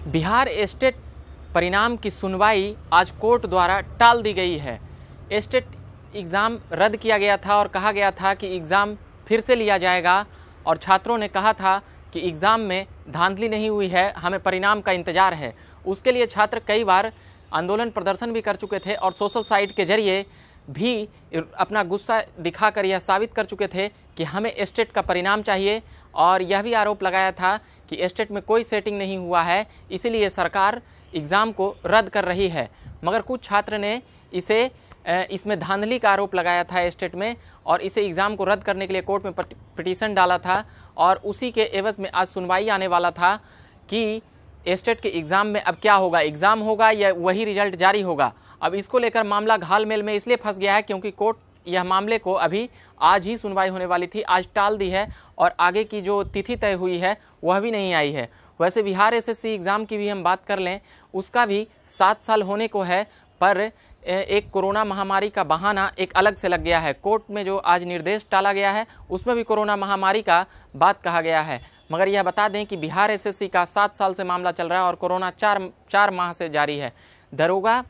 Bihar state परिणाम की सुनवाई आज कोर्ट द्वारा टाल दी गई है। स्टेट एग्ज़ाम रद्द किया गया था और कहा गया था कि एग्ज़ाम फिर से लिया जाएगा और छात्रों ने कहा था कि एग्ज़ाम में धांधली नहीं हुई है, हमें परिणाम का इंतज़ार है। उसके लिए छात्र कई बार आंदोलन प्रदर्शन भी कर चुके थे और सोशल साइट के जरिए भी अपना गुस्सा दिखाकर यह साबित कर चुके थे कि हमें स्टेट का परिणाम चाहिए और यह भी आरोप लगाया था कि स्टेट में कोई सेटिंग नहीं हुआ है, इसीलिए सरकार एग्ज़ाम को रद्द कर रही है। मगर कुछ छात्र ने इसमें धांधली का आरोप लगाया था स्टेट में और इसे एग्ज़ाम को रद्द करने के लिए कोर्ट में पिटीशन डाला था और उसी के एवज में आज सुनवाई आने वाला था कि स्टेट के एग्ज़ाम में अब क्या होगा, एग्ज़ाम होगा या वही रिजल्ट जारी होगा। अब इसको लेकर मामला घालमेल में इसलिए फंस गया है क्योंकि कोर्ट यह मामले को अभी आज ही सुनवाई होने वाली थी, आज टाल दी है और आगे की जो तिथि तय हुई है वह भी नहीं आई है। वैसे बिहार एसएससी एग्ज़ाम की भी हम बात कर लें, उसका भी 7 साल होने को है, पर एक कोरोना महामारी का बहाना एक अलग से लग गया है। कोर्ट में जो आज निर्देश टाला गया है उसमें भी कोरोना महामारी का बात कहा गया है। मगर यह बता दें कि बिहार एसएससी का 7 साल से मामला चल रहा है और कोरोना 4 माह से जारी है। दरोगा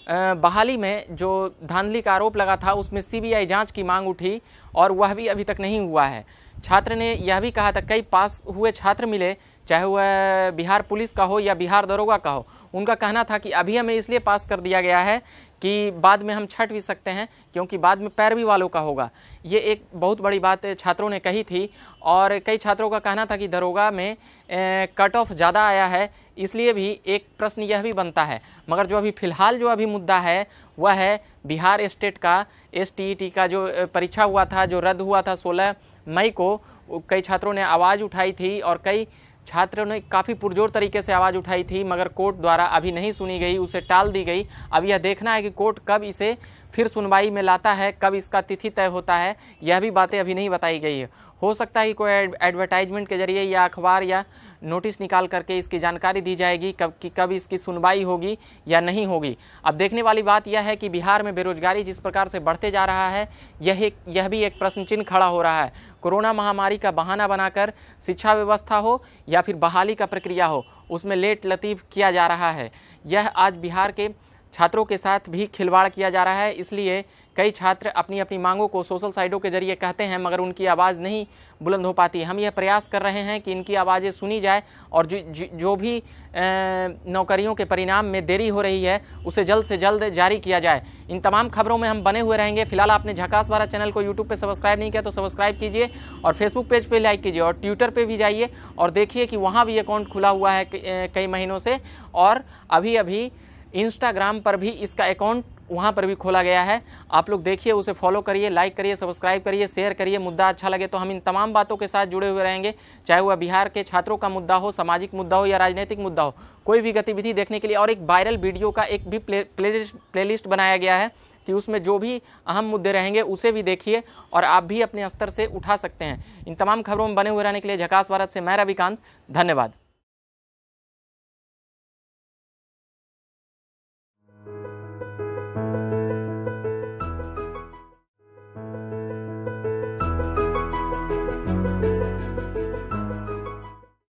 बहाली में जो धांधली का आरोप लगा था उसमें सीबीआई जांच की मांग उठी और वह भी अभी तक नहीं हुआ है। छात्र ने यह भी कहा था, कई पास हुए छात्र मिले, चाहे वह बिहार पुलिस का हो या बिहार दरोगा का हो, उनका कहना था कि अभी हमें इसलिए पास कर दिया गया है कि बाद में हम छट भी सकते हैं क्योंकि बाद में पैरवी वालों का होगा। ये एक बहुत बड़ी बात छात्रों ने कही थी और कई छात्रों का कहना था कि दरोगा में कट ऑफ ज़्यादा आया है, इसलिए भी एक प्रश्न यह भी बनता है। मगर जो अभी फ़िलहाल जो अभी मुद्दा है वह है बिहार स्टेट का STET का जो परीक्षा हुआ था, जो रद्द हुआ था 16 मई को। कई छात्रों ने आवाज़ उठाई थी और कई छात्रों ने काफ़ी पुरजोर तरीके से आवाज़ उठाई थी, मगर कोर्ट द्वारा अभी नहीं सुनी गई, उसे टाल दी गई। अब यह देखना है कि कोर्ट कब इसे फिर सुनवाई में लाता है, कब इसका तिथि तय होता है, यह भी बातें अभी नहीं बताई गई है। हो सकता है कि कोई एडवर्टाइजमेंट के जरिए या अखबार या नोटिस निकाल करके इसकी जानकारी दी जाएगी कब इसकी सुनवाई होगी या नहीं होगी। अब देखने वाली बात यह है कि बिहार में बेरोजगारी जिस प्रकार से बढ़ते जा रहा है, यह भी एक प्रश्न चिन्ह खड़ा हो रहा है। कोरोना महामारी का बहाना बनाकर शिक्षा व्यवस्था हो या फिर बहाली का प्रक्रिया हो, उसमें लेट लतीफ़ किया जा रहा है। यह आज बिहार के छात्रों के साथ भी खिलवाड़ किया जा रहा है, इसलिए कई छात्र अपनी अपनी मांगों को सोशल साइटों के जरिए कहते हैं मगर उनकी आवाज़ नहीं बुलंद हो पाती। हम यह प्रयास कर रहे हैं कि इनकी आवाज़ें सुनी जाए और जो भी नौकरियों के परिणाम में देरी हो रही है उसे जल्द से जल्द जारी किया जाए। इन तमाम खबरों में हम बने हुए रहेंगे। फिलहाल आपने झकास भारत चैनल को यूट्यूब पे सब्सक्राइब नहीं किया तो सब्सक्राइब कीजिए और फेसबुक पेज पे लाइक कीजिए और ट्विटर पे भी जाइए और देखिए कि वहाँ भी अकाउंट खुला हुआ है कई महीनों से, और अभी इंस्टाग्राम पर भी इसका अकाउंट वहाँ पर भी खोला गया है। आप लोग देखिए, उसे फॉलो करिए, लाइक करिए, सब्सक्राइब करिए, शेयर करिए। मुद्दा अच्छा लगे तो हम इन तमाम बातों के साथ जुड़े हुए रहेंगे, चाहे वह बिहार के छात्रों का मुद्दा हो, सामाजिक मुद्दा हो या राजनीतिक मुद्दा हो। कोई भी गतिविधि देखने के लिए और एक वायरल वीडियो का एक भी प्लेलिस्ट बनाया गया है कि उसमें जो भी अहम मुद्दे रहेंगे उसे भी देखिए और आप भी अपने स्तर से उठा सकते हैं। इन तमाम खबरों में बने हुए रहने के लिए झकास भारत से मैं रविकांत, धन्यवाद।